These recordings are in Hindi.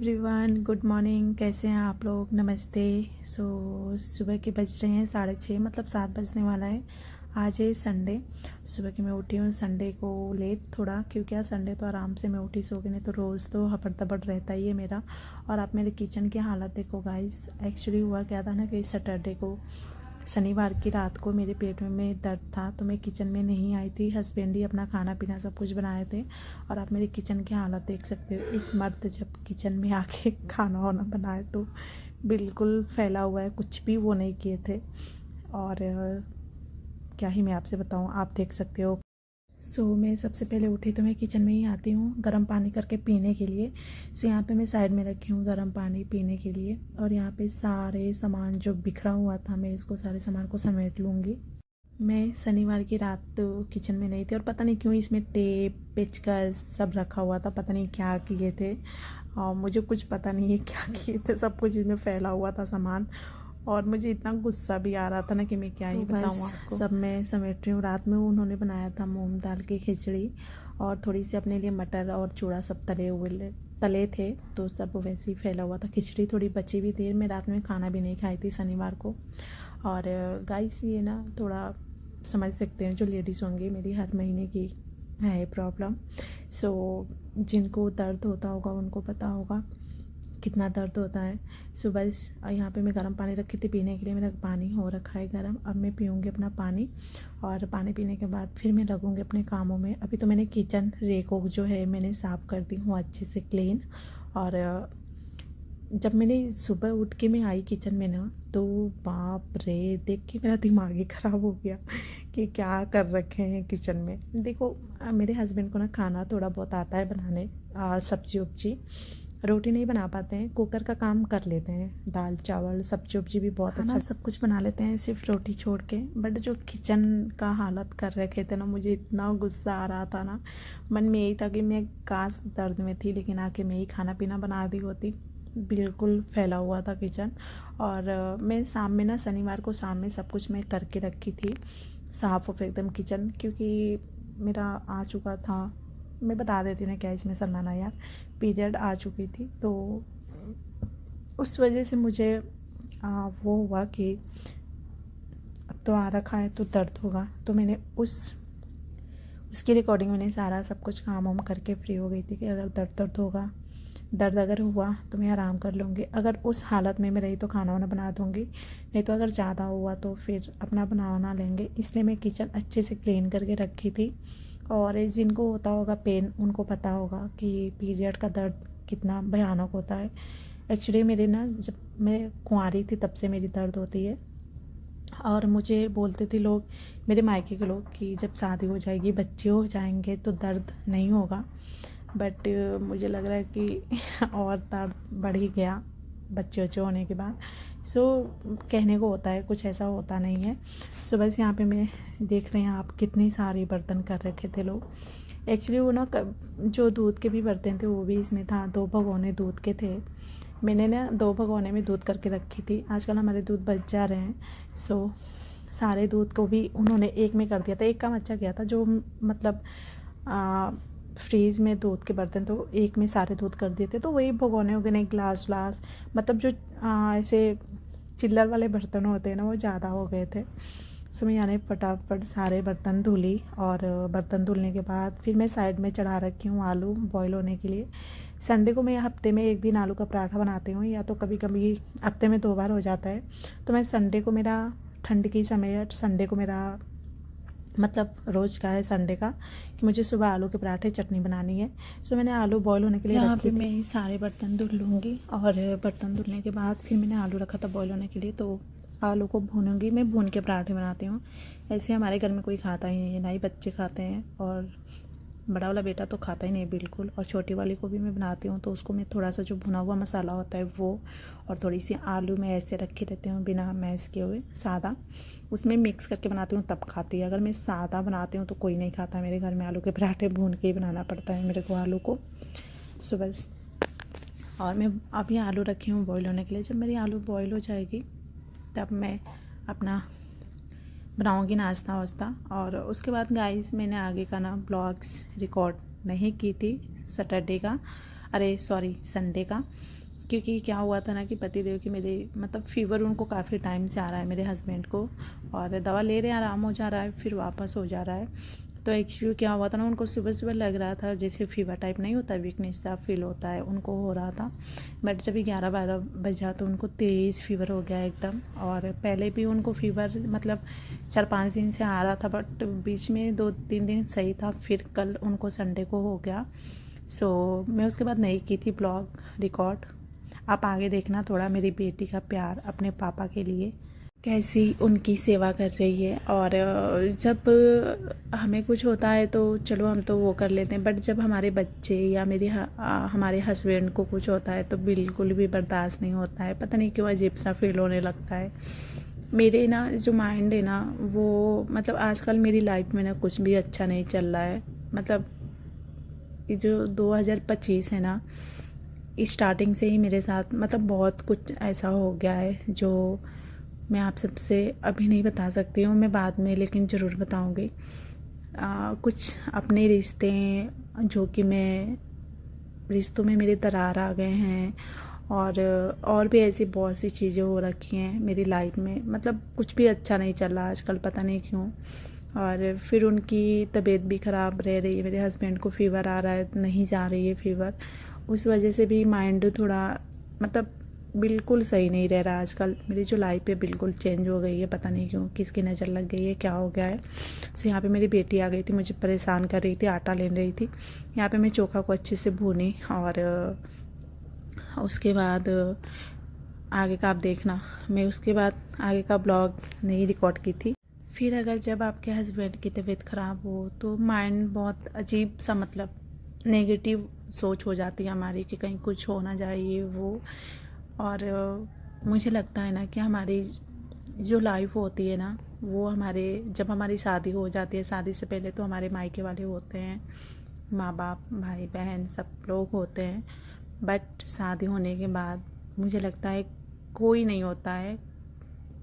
Everyone, good morning. कैसे हैं आप लोग? नमस्ते। सुबह के बज रहे हैं 6:30, मतलब 7 बजने वाला है। आज है संडे। सुबह की मैं उठी हूँ संडे को लेट थोड़ा, क्योंकि आज संडे तो आराम से मैं उठी सो गई, नहीं तो रोज़ तो हपड़ तपड़ रहता ही है मेरा। और आप मेरे किचन की हालत देखो गाइस। एक्चुअली हुआ क्या था ना कि सैटरडे को, शनिवार की रात को मेरे पेट में दर्द था, तो मैं किचन में नहीं आई थी। हस्बैंड ही अपना खाना पीना सब कुछ बनाए थे। और आप मेरे किचन की हालत देख सकते हो। एक मर्द जब किचन में आके खाना वाना बनाए तो बिल्कुल फैला हुआ है, कुछ भी वो नहीं किए थे। और क्या ही मैं आपसे बताऊं, आप देख सकते हो। मैं सबसे पहले उठी तो मैं किचन में ही आती हूँ गर्म पानी करके पीने के लिए। यहाँ पे मैं साइड में रखी हूँ गर्म पानी पीने के लिए। और यहाँ पे सारे सामान जो बिखरा हुआ था, मैं इसको सारे सामान को समेट लूँगी। मैं शनिवार की रात तो किचन में नहीं थी, और पता नहीं क्यों इसमें टेप पेचकस सब रखा हुआ था। पता नहीं क्या किए थे, और मुझे कुछ पता नहीं है क्या किए थे। सब कुछ इसमें फैला हुआ था सामान, और मुझे इतना गुस्सा भी आ रहा था ना कि मैं क्या ही बताऊँ आपको। सब मैं समेट रही हूँ। रात में उन्होंने बनाया था मूंग दाल की खिचड़ी, और थोड़ी सी अपने लिए मटर और चूड़ा सब तले थे, तो सब वैसे ही फैला हुआ था। खिचड़ी थोड़ी बची भी थी, मैं रात में खाना भी नहीं खाई थी शनिवार को। और गाइस ये ना थोड़ा समझ सकते हैं जो लेडीज़ होंगी, मेरी हर महीने की है प्रॉब्लम। जिनको दर्द होता होगा उनको पता होगा कितना दर्द होता है। सुबह यहाँ पे मैं गर्म पानी रखी थी पीने के लिए, मेरा पानी हो रखा है गर्म। अब मैं पीऊँगी अपना पानी, और पानी पीने के बाद फिर मैं लगूँगी अपने कामों में। अभी तो मैंने किचन रेको जो है मैंने साफ़ कर दी हूँ अच्छे से क्लीन। और जब मैंने सुबह उठ के मैं आई किचन में ना, तो बाप रे, देख के मेरा दिमाग ही ख़राब हो गया कि क्या कर रखे हैं किचन में। देखो मेरे हस्बैंड को ना खाना थोड़ा बहुत आता है बनाने, सब्जी उब्जी। रोटी नहीं बना पाते हैं, कुकर का काम कर लेते हैं, दाल चावल सब्जी उब्जी भी बहुत अच्छा सब कुछ बना लेते हैं, सिर्फ रोटी छोड़ के। बट जो किचन का हालत कर रखे थे ना, मुझे इतना गुस्सा आ रहा था ना। मन में यही था कि मैं काश दर्द में थी, लेकिन आके मैं ही खाना पीना बना दी होती। बिल्कुल फैला हुआ था किचन। और मैं शाम में ना, शनिवार को शाम में सब कुछ मैं करके रखी थी साफ़ ऑफ एकदम किचन, क्योंकि मेरा आ चुका था। मैं बता देती हूँ ना क्या इसमें सलमाना यार, पीरियड आ चुकी थी, तो उस वजह से मुझे वो हुआ कि अब तो आ रखा है तो दर्द होगा। तो मैंने उसकी रिकॉर्डिंग मैंने सारा सब कुछ काम वाम करके फ्री हो गई थी कि अगर दर्द होगा, दर्द अगर हुआ तो मैं आराम कर लूँगी। अगर उस हालत में मैं रही तो खाना वाना बना दूँगी, नहीं तो अगर ज़्यादा हुआ तो फिर अपना बनाना लेंगे। इसलिए मैं किचन अच्छे से क्लीन करके रखी थी। और जिनको होता होगा पेन, उनको पता होगा कि पीरियड का दर्द कितना भयानक होता है। एक्चुअली मेरे ना, जब मैं कुंवारी थी तब से मेरी दर्द होती है। और मुझे बोलते थे लोग, मेरे मायके के लोग, कि जब शादी हो जाएगी, बच्चे हो जाएंगे तो दर्द नहीं होगा। बट मुझे लग रहा है कि और दर्द बढ़ ही गया बच्चे होने के बाद। कहने को होता है, कुछ ऐसा होता नहीं है। सुबह से यहाँ पे मैं देख रहे हैं आप, कितनी सारी बर्तन कर रखे थे लोग। एक्चुअली वो ना, जो दूध के भी बर्तन थे वो भी इसमें था। 2 भगोने दूध के थे, मैंने ना 2 भगोने में दूध करके रखी थी। आजकल हमारे दूध बच जा रहे हैं, सारे दूध को भी उन्होंने एक में कर दिया था। एक काम अच्छा किया था, जो मतलब फ्रीज में दूध के बर्तन तो एक में सारे दूध कर दिए थे, तो वही भगोने हो गए, नहीं ग्लास व्लास, मतलब जो ऐसे चिल्लर वाले बर्तन होते हैं ना, वो ज़्यादा हो गए थे। मैं यानी फटाफट सारे बर्तन धुली। और बर्तन धुलने के बाद फिर मैं साइड में चढ़ा रखी हूँ आलू बॉईल होने के लिए। संडे को मैं हफ्ते में 1 दिन आलू का पराठा बनाती हूँ, या तो कभी कभी हफ्ते में 2 बार हो जाता है। तो मैं संडे को, मेरा ठंड की समय संडे को मेरा मतलब रोज़ का है संडे का, कि मुझे सुबह आलू के पराठे चटनी बनानी है। मैंने आलू बॉईल होने के लिए रखी थी। मैं सारे बर्तन धुल लूँगी, और बर्तन धुलने के बाद फिर मैंने आलू रखा था बॉईल होने के लिए, तो आलू को भूनूंगी। मैं भून के पराठे बनाती हूँ। ऐसे हमारे घर में कोई खाता ही नहीं है, ना ही बच्चे खाते हैं, और बड़ा वाला बेटा तो खाता ही नहीं बिल्कुल। और छोटी वाली को भी मैं बनाती हूँ, तो उसको मैं थोड़ा सा जो भुना हुआ मसाला होता है वो, और थोड़ी सी आलू मैं ऐसे रखे रहती हूँ बिना मैश किए हुए, सादा, उसमें मिक्स करके बनाती हूँ, तब खाती है। अगर मैं सादा बनाती हूँ तो कोई नहीं खाता मेरे घर में। आलू के पराठे भून के ही बनाना पड़ता है मेरे को आलू को सुबह। और मैं अभी आलू रखी हूँ बॉईल होने के लिए। जब मेरी आलू बॉईल हो जाएगी तब मैं अपना बनाऊंगी नाश्ता वास्ता। और उसके बाद गाइस, मैंने आगे का ना ब्लॉग्स रिकॉर्ड नहीं की थी सैटरडे का। अरे सॉरी संडे का, क्योंकि क्या हुआ था ना कि पतिदेव की मेरे मतलब फ़ीवर उनको काफ़ी टाइम से आ रहा है मेरे हस्बैंड को, और दवा ले रहे हैं, आराम हो जा रहा है, फिर वापस हो जा रहा है। तो एक्चुअली क्या हुआ था ना, उनको सुबह सुबह लग रहा था जैसे फीवर टाइप नहीं होता, वीकनेस सा फील होता है, उनको हो रहा था। बट जब 11-12 बजा तो उनको तेज़ फीवर हो गया एकदम। और पहले भी उनको फीवर मतलब 4-5 दिन से आ रहा था, बट बीच में 2-3 दिन सही था, फिर कल उनको संडे को हो गया। सो मैं उसके बाद नहीं की थी ब्लॉग रिकॉर्ड। आप आगे देखना थोड़ा मेरी बेटी का प्यार अपने पापा के लिए, कैसी उनकी सेवा कर रही है। और जब हमें कुछ होता है तो चलो हम तो वो कर लेते हैं, बट जब हमारे बच्चे या हमारे हस्बैंड को कुछ होता है तो बिल्कुल भी बर्दाश्त नहीं होता है। पता नहीं क्यों अजीब सा फील होने लगता है। मेरे ना जो माइंड है ना वो मतलब आजकल मेरी लाइफ में ना कुछ भी अच्छा नहीं चल रहा है। मतलब ये जो 2025 है ना, स्टार्टिंग से ही मेरे साथ मतलब बहुत कुछ ऐसा हो गया है जो मैं आप सबसे अभी नहीं बता सकती हूँ, मैं बाद में लेकिन ज़रूर बताऊँगी। कुछ अपने रिश्ते जो कि मैं रिश्तों में मेरे दरार आ गए हैं, और भी ऐसी बहुत सी चीज़ें हो रखी हैं मेरी लाइफ में। मतलब कुछ भी अच्छा नहीं चल रहा आजकल, पता नहीं क्यों। और फिर उनकी तबीयत भी ख़राब रह रही है, मेरे हस्बैंड को फ़ीवर आ रहा है, नहीं जा रही है फ़ीवर, उस वजह से भी माइंड थोड़ा मतलब बिल्कुल सही नहीं रह रहा आजकल। मेरी जो लाइफ है बिल्कुल चेंज हो गई है, पता नहीं क्यों, किसकी नज़र लग गई है, क्या हो गया है। सो यहाँ पे मेरी बेटी आ गई थी, मुझे परेशान कर रही थी, आटा ले रही थी। यहाँ पे मैं चोखा को अच्छे से भूनी, और उसके बाद आगे का आप देखना। मैं उसके बाद आगे का ब्लॉग नहीं रिकॉर्ड की थी। फिर अगर जब आपके हस्बैंड की तबीयत ख़राब हो तो माइंड बहुत अजीब सा मतलब नेगेटिव सोच हो जाती है हमारी कि कहीं कुछ हो ना जाए ये वो। और मुझे लगता है ना कि हमारी जो लाइफ होती है ना वो जब हमारी शादी हो जाती है, शादी से पहले तो हमारे मायके वाले होते हैं, माँ बाप भाई बहन सब लोग होते हैं। बट शादी होने के बाद मुझे लगता है कोई नहीं होता है,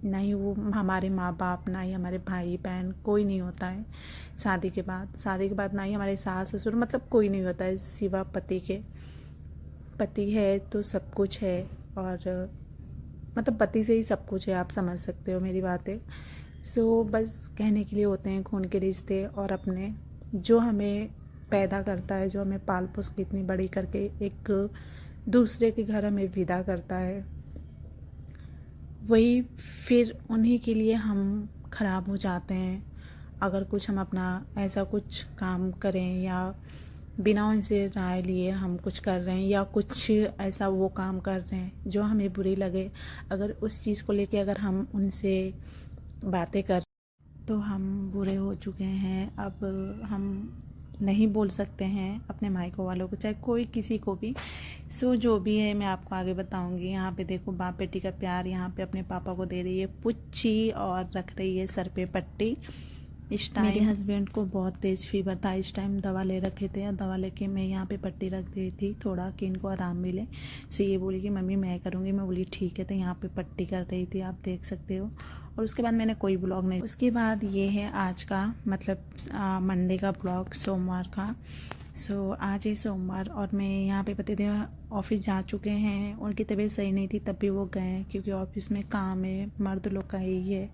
ना ही वो हमारे माँ बाप, ना ही हमारे भाई बहन, कोई नहीं होता है शादी के बाद ना ही हमारे सास ससुर, मतलब कोई नहीं होता है सिवा पति के। पति है तो सब कुछ है, और मतलब पति से ही सब कुछ है, आप समझ सकते हो मेरी बातें। सो बस कहने के लिए होते हैं खून के रिश्ते, और अपने जो हमें पैदा करता है, जो हमें पाल पोस के इतनी बड़ी करके एक दूसरे के घर हमें विदा करता है, वही फिर उन्हीं के लिए हम ख़राब हो जाते हैं। अगर कुछ हम अपना ऐसा कुछ काम करें या बिना उनसे राय लिए हम कुछ कर रहे हैं, या कुछ ऐसा वो काम कर रहे हैं जो हमें बुरी लगे, अगर उस चीज़ को लेके अगर हम उनसे बातें कर तो हम बुरे हो चुके हैं। अब हम नहीं बोल सकते हैं अपने मायकों वालों को, चाहे कोई किसी को भी। सो जो भी है मैं आपको आगे बताऊंगी। यहाँ पे देखो बाप बेटी का प्यार, यहाँ पे अपने पापा को दे रही है पुच्ची और रख रही है सर पे पट्टी। इस टाइम मेरे हस्बैंड को बहुत तेज़ फीवर था, इस टाइम दवा ले रखे थे, और दवा लेके मैं यहाँ पे पट्टी रख दी थी थोड़ा कि इनको आराम मिले। सो ये बोली कि मम्मी मैं करूँगी, मैं बोली ठीक है। तो यहाँ पे पट्टी कर रही थी, आप देख सकते हो। और उसके बाद मैंने कोई ब्लॉग नहीं, उसके बाद ये है आज का मतलब मंडे का ब्लॉग, सोमवार का। सो आज है सोमवार, और मैं यहाँ पे पतिदेव ऑफिस जा चुके हैं। उनकी तबीयत सही नहीं थी तब भी वो गए हैं, क्योंकि ऑफिस में काम है, मर्द लोग का ही है।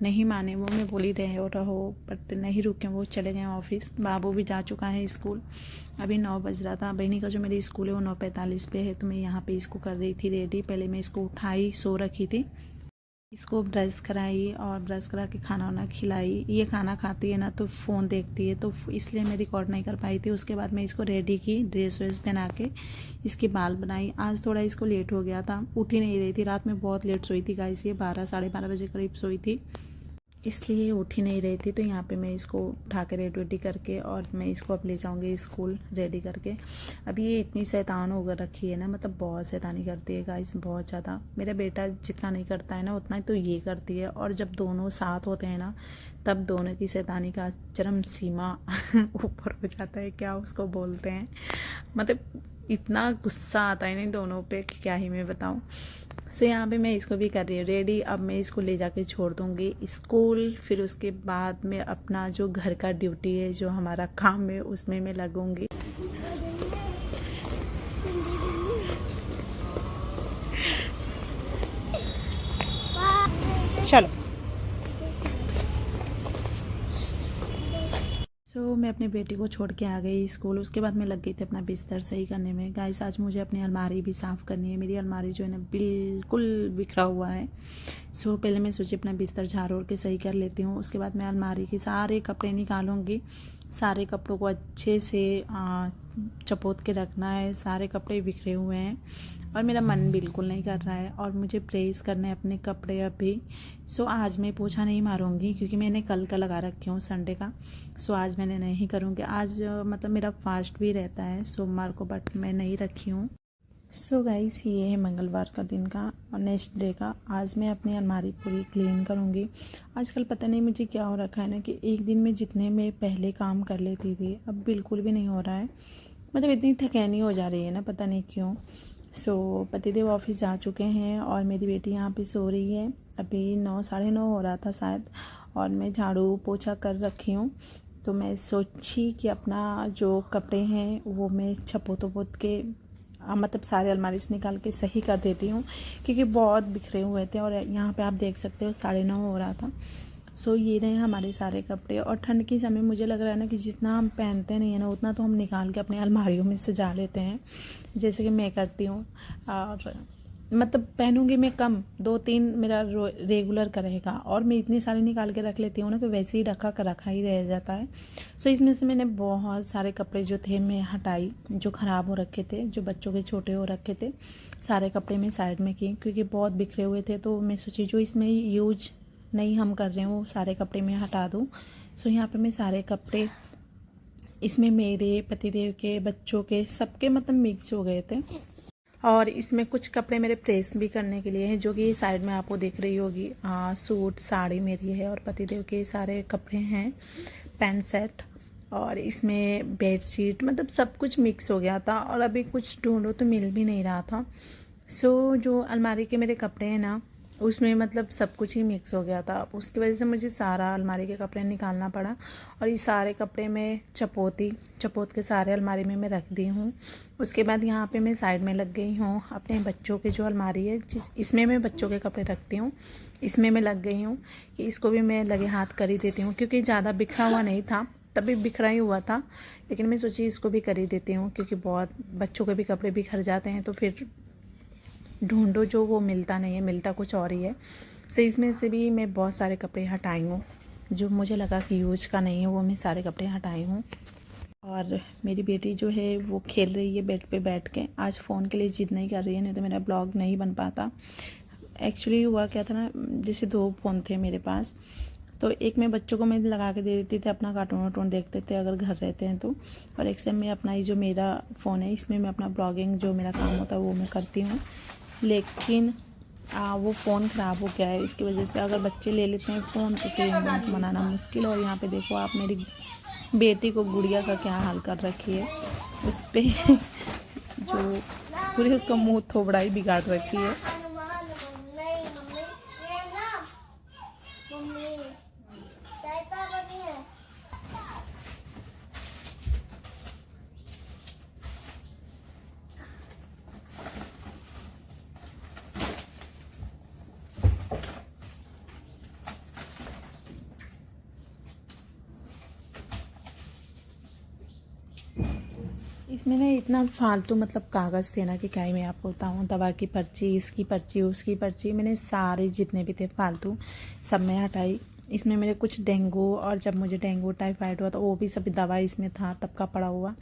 नहीं माने वो, मैं बोली रहो बट नहीं रुके, वो चले गए ऑफिस। बाबू भी जा चुका है स्कूल, अभी 9 बज रहा था। बहनी का जो मेरी स्कूल है वो 9:45 पे है, तो मैं यहाँ पे इसको कर रही थी रेडी। पहले मैं इसको उठाई, सो रखी थी, इसको ब्रश कराई और ब्रश करा के खाना वाना खिलाई। ये खाना खाती है ना तो फ़ोन देखती है, तो इसलिए मैं रिकॉर्ड नहीं कर पाई थी। उसके बाद मैं इसको रेडी की, ड्रेस व्रेस पहना के इसके बाल बनाई। आज थोड़ा इसको लेट हो गया था, उठ ही नहीं रही थी, रात में बहुत लेट सोई थी गाइस, ये 12 साढ़े 12 बजे करीब सोई थी, इसलिए उठ ही नहीं रही थी। तो यहाँ पे मैं इसको उठा के रेडी करके, और मैं इसको अब ले जाऊँगी स्कूल रेडी करके। अभी ये इतनी शैतान होकर रखी है ना, मतलब बहुत शैतानी करती है गाइस, बहुत ज़्यादा। मेरा बेटा जितना नहीं करता है ना उतना ही तो ये करती है, और जब दोनों साथ होते हैं ना तब दोनों की शैतानी का चरम सीमा ऊपर हो जाता है, क्या उसको बोलते हैं, मतलब इतना गुस्सा आता है ना दोनों पे कि क्या ही मैं बताऊँ। सो यहाँ पे मैं इसको भी कर रही हूँ रेडी। अब मैं इसको ले जाके छोड़ दूँगी स्कूल, फिर उसके बाद में अपना जो घर का ड्यूटी है, जो हमारा काम है, उसमें मैं लगूँगी। चलो। तो मैं अपनी बेटी को छोड़ के आ गई स्कूल। उसके बाद मैं लग गई थी अपना बिस्तर सही करने में। गाइस आज मुझे अपनी अलमारी भी साफ़ करनी है। मेरी अलमारी जो है ना बिल्कुल बिखरा हुआ है। सो पहले मैं सोची अपना बिस्तर झाड़ के सही कर लेती हूँ। उसके बाद मैं अलमारी के सारे कपड़े निकालूंगी। सारे कपड़ों को अच्छे से चपोत के रखना है। सारे कपड़े बिखरे हुए हैं और मेरा मन बिल्कुल नहीं कर रहा है और मुझे प्रेस करने अपने कपड़े अभी। सो आज मैं पोछा नहीं मारूंगी क्योंकि मैंने कल का लगा रखी हूँ संडे का। सो आज मैंने नहीं करूँगी। आज मतलब मेरा फास्ट भी रहता है सोमवार को, बट मैं नहीं रखी हूँ। सो गाइस ये है मंगलवार का दिन का और नेक्स्ट डे का। आज मैं अपनी अलमारी पूरी क्लीन करूँगी। आजकल पता नहीं मुझे क्या हो रखा है ना कि एक दिन में जितने मैं पहले काम कर लेती थी अब बिल्कुल भी नहीं हो रहा है। मतलब इतनी थकानी हो जा रही है ना, पता नहीं क्यों। सो पतिदेव ऑफिस जा चुके हैं और मेरी बेटी यहाँ पे सो रही है। अभी 9 साढ़े 9 हो रहा था शायद और मैं झाड़ू पोछा कर रखी हूँ। तो मैं सोची कि अपना जो कपड़े हैं वो मैं छपोत के मतलब सारे अलमारी से निकाल के सही कर देती हूँ क्योंकि बहुत बिखरे हुए थे। और यहाँ पे आप देख सकते हो 9:30 हो रहा था। सो ये रहे हमारे सारे कपड़े। और ठंड के समय मुझे लग रहा है ना कि जितना हम पहनते नहीं है ना उतना तो हम निकाल के अपने अलमारियों में सजा लेते हैं, जैसे कि मैं करती हूँ। और मतलब पहनूंगी मैं कम, 2-3 मेरा रेगुलर का रहेगा और मैं इतनी सारी निकाल के रख लेती हूँ ना कि वैसे ही रखा ही रह जाता है। सो इसमें से मैंने बहुत सारे कपड़े जो थे मैं हटाई, जो ख़राब हो रखे थे, जो बच्चों के छोटे हो रखे थे। सारे कपड़े मैं साइड में की क्योंकि बहुत बिखरे हुए थे। तो मैं सोची जो इसमें यूज नहीं हम कर रहे हैं वो सारे कपड़े मैं हटा दूँ। सो यहाँ पर मैं सारे कपड़े इसमें मेरे पतिदेव के, बच्चों के, सबके मतलब मिक्स हो गए थे। और इसमें कुछ कपड़े मेरे प्रेस भी करने के लिए हैं जो कि साइड में आपको दिख रही होगी। सूट साड़ी मेरी है और पतिदेव के सारे कपड़े हैं, पैंट सेट। और इसमें बेडशीट, मतलब सब कुछ मिक्स हो गया था और अभी कुछ ढूंढो तो मिल भी नहीं रहा था। सो जो अलमारी के मेरे कपड़े हैं ना उसमें मतलब सब कुछ ही मिक्स हो गया था। उसकी वजह से मुझे सारा अलमारी के कपड़े निकालना पड़ा और ये सारे कपड़े मैं चपोत के सारे अलमारी में मैं रख दी हूँ। उसके बाद यहाँ पे मैं साइड में लग गई हूँ अपने बच्चों की जो अलमारी है इसमें मैं बच्चों के कपड़े रखती हूँ। इसमें मैं लग गई हूँ कि इसको भी मैं लगे हाथ कर ही देती हूँ क्योंकि ज़्यादा बिखरा हुआ नहीं था, तभी बिखरा ही हुआ था। लेकिन मैं सोची इसको भी कर ही देती हूँ क्योंकि बहुत बच्चों के भी कपड़े बिखर जाते हैं तो फिर ढूंढो जो वो मिलता नहीं है, मिलता कुछ और ही है। सो इसमें से भी मैं बहुत सारे कपड़े हटाई हूँ जो मुझे लगा कि यूज का नहीं है, वो मैं सारे कपड़े हटाई हूँ। और मेरी बेटी जो है वो खेल रही है बेड पे बैठ के। आज फ़ोन के लिए जिद नहीं कर रही है, नहीं तो मेरा ब्लॉग नहीं बन पाता। एक्चुअली हुआ क्या था ना, जैसे 2 फ़ोन थे मेरे पास, तो एक में बच्चों को मैं लगा के दे देती थी, अपना कार्टून वाटून देखते थे अगर घर रहते हैं तो। और एक से मैं अपना ये जो मेरा फ़ोन है इसमें मैं अपना ब्लॉगिंग जो मेरा काम होता है वो मैं करती हूँ। लेकिन वो फ़ोन ख़राब हो गया है, इसकी वजह से अगर बच्चे ले लेते हैं फ़ोन तो फिर उनको मनाना मुश्किल। और यहाँ पे देखो आप मेरी बेटी को गुड़िया का क्या हाल कर रखी है, उस पर जो पूरी उसका मुँह थोबड़ा ही बिगाड़ रखी है। इसमें ना इतना फालतू मतलब कागज़ थे ना कि क्या ही मैं आपको बताऊँ। दवा की पर्ची, इसकी पर्ची, उसकी पर्ची, मैंने सारे जितने भी थे फालतू सब मैं हटाई। इसमें मेरे कुछ डेंगू, और जब मुझे डेंगू टाइफाइड हुआ तो वो भी सभी दवा इसमें था तब का पड़ा हुआ।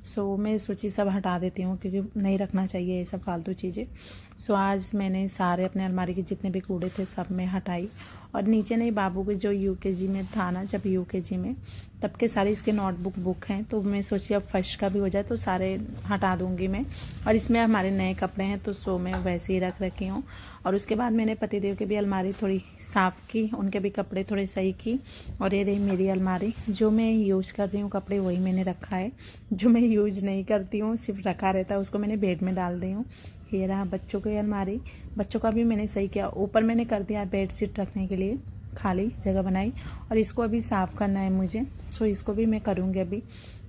सो मैं सोची सब हटा देती हूँ क्योंकि नहीं रखना चाहिए ये सब फालतू चीज़ें। सो आज मैंने सारे अपने अलमारी के जितने भी कूड़े थे सब मैं हटाई। और नीचे नहीं, बाबू के जो यूकेजी में था ना, जब यूकेजी में तब के सारे इसके नोटबुक बुक हैं, तो मैं सोची अब फर्स्ट का भी हो जाए तो सारे हटा दूंगी मैं। और इसमें हमारे नए कपड़े हैं तो सो मैं वैसे ही रख रखी हूँ। और उसके बाद मैंने पतिदेव की भी अलमारी थोड़ी साफ़ की, उनके भी कपड़े थोड़े सही की। और ये रही मेरी अलमारी, जो मैं यूज़ कर रही हूँ कपड़े वही मैंने रखा है, जो मैं यूज़ नहीं करती हूँ सिर्फ रखा रहता है उसको मैंने बेड में डाल दी हूँ। ये रहा बच्चों की अलमारी, बच्चों का भी मैंने सही किया। ऊपर मैंने कर दिया बेड शीट रखने के लिए, खाली जगह बनाई और इसको अभी साफ़ करना है मुझे। सो इसको भी मैं करूँगी अभी।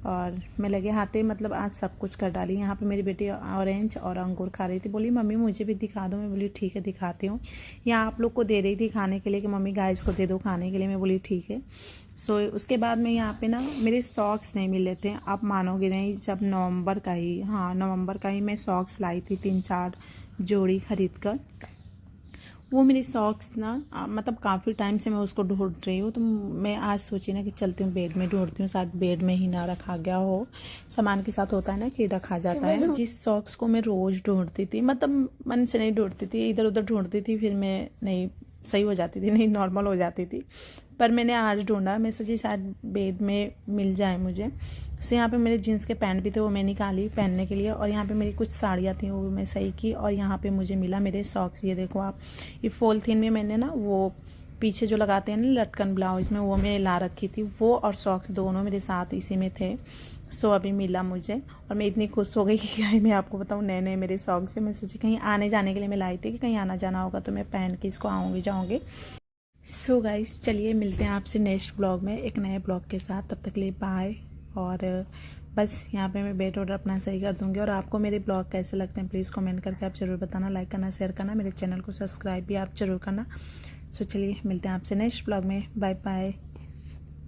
और मैं लगे हाथे मतलब आज सब कुछ कर डाली। यहाँ पे मेरी बेटी ऑरेंज और अंगूर खा रही थी, बोली मम्मी मुझे भी दिखा दो। मैं बोली ठीक है दिखाती हूँ। यहाँ आप लोग को दे रही थी खाने के लिए कि मम्मी गाइस को दे दो खाने के लिए। मैं बोली ठीक है। सो उसके बाद में यहाँ पे ना मेरे सॉक्स नहीं मिले थे, आप मानोगे नहीं। जब नवंबर का ही मैं सॉक्स लाई थी 3-4 जोड़ी खरीद कर। वो मेरी सॉक्स ना मतलब काफ़ी टाइम से मैं उसको ढूंढ रही हूँ। तो मैं आज सोची ना कि चलती हूँ बेड में ढूंढती हूँ, शायद बेड में ही ना रखा गया हो। सामान के साथ होता है ना कि रखा जाता है। जिस सॉक्स को मैं रोज़ ढूंढती थी, मतलब मन से नहीं ढूंढती थी, इधर उधर ढूंढती थी, फिर मैं नहीं सही हो जाती थी, नहीं नॉर्मल हो जाती थी। पर मैंने आज ढूंढा, मैं सोची शायद बेड में मिल जाए मुझे। तो यहाँ पे मेरे जीन्स के पैंट भी थे, वो मैं निकाली पहनने के लिए। और यहाँ पे मेरी कुछ साड़ियाँ थी, वो मैं सही की। और यहाँ पे मुझे मिला मेरे सॉक्स। ये देखो आप, ये पॉलीथीन में मैंने ना वो पीछे जो लगाते हैं ना लटकन ब्लाउज में, वो मैं ला रखी थी। वो और सॉक्स दोनों मेरे साथ इसी में थे। सो अभी मिला मुझे और मैं इतनी खुश हो गई कि क्या मैं आपको बताऊँ, नए नए मेरे सॉक्स से। मैं सोची कहीं आने जाने के लिए मैं लाई थी कि कहीं आना जाना होगा तो मैं पहन के इसको आऊँगी जाऊँगी। सो गाइस चलिए मिलते हैं आपसे नेक्स्ट ब्लॉग में एक नए ब्लॉग के साथ। तब तक के लिए बाय। और बस यहाँ पे मैं बेड ऑर्डर अपना सही कर दूँगी। और आपको मेरे ब्लॉग कैसे लगते हैं प्लीज़ कमेंट करके आप ज़रूर बताना, लाइक करना, शेयर करना, मेरे चैनल को सब्सक्राइब भी आप ज़रूर करना। सो चलिए मिलते हैं आपसे नेक्स्ट ब्लॉग में। Bye bye.